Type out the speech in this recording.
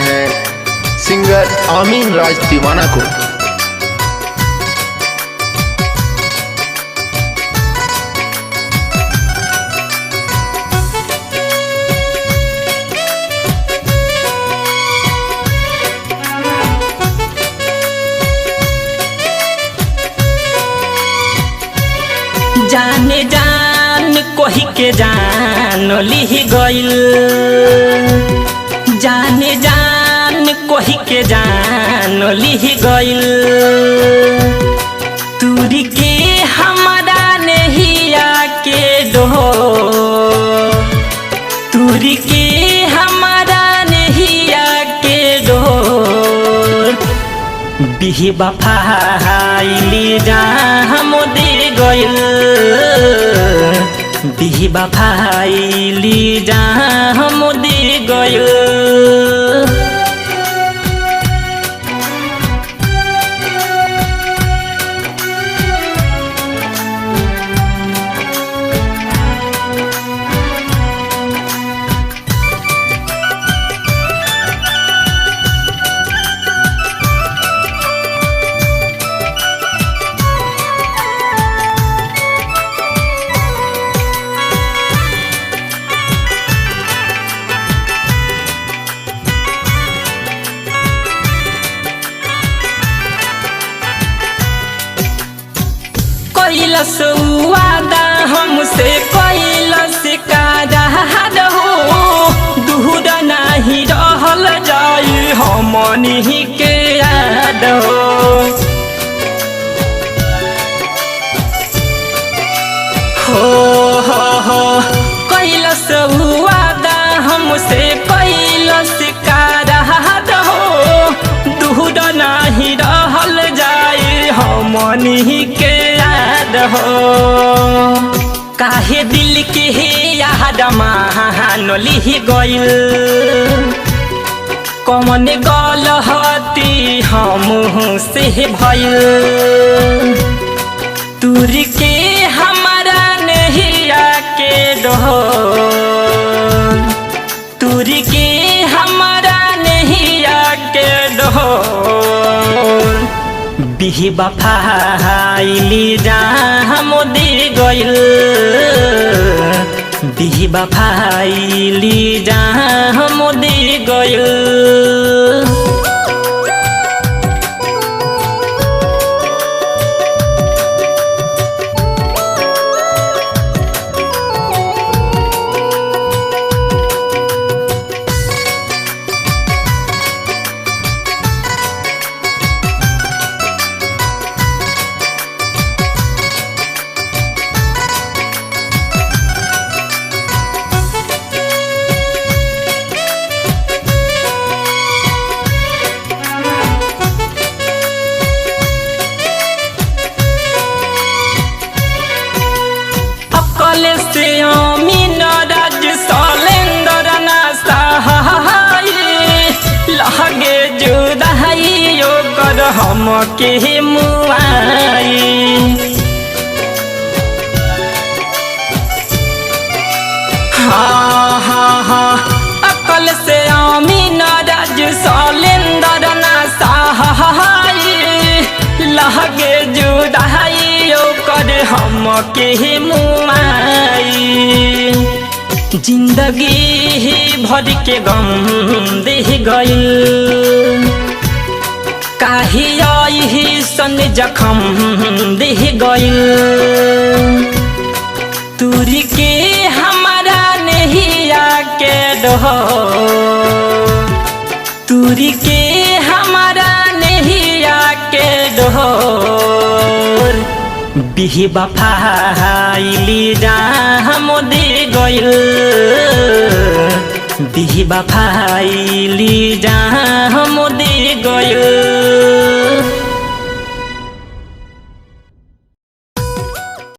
रहे हैं सिंगर आमीन राज दीवाना को। जाने जान कोही के जान लिह गइल, जाने जान कोही के जान लिह गइल। तुरी के हमारा नहिया के डोर, तुरी के हमारा नहिया के डोर। बिही बफाइली जा हम दे गइल, बिही बफाइली जा हम दे गइल। कैलस वादा हमसे कैलस करार हो, दूर नहीं रहल जाई हमनी के याद हो कैलस वादा हमसे कैलस करार हो, दूर नहीं रहल जाई हमनी के हो। काहे दिल के याद मान लिह गइल, कौन गलती हमसे भइल। तुर के हमारा नहिया के डोर, तुर के हमारा नहिया के डोर। बिही बफाइली जा हम दे गइल, बिही बफाइली जा हम दे गइल। से आमीन राज सलेंदर ना सहाय, लगे जुदाई कर हम के मुआई। हाँ हाँ हाँ अकल से आमीन राज सलेंदर ना सहाय, लगे जुदाई कर हम के मुआई। जिंदगी भर के गम दे गइल, काहे यही सन जखम दे गइल। तुरी के हमारा नहिया के डोर, तुरी के हमारा नहिया के डोर। बिही बफाइली जा हम दे गइल, बिही बफाइली जा हम दे गइल।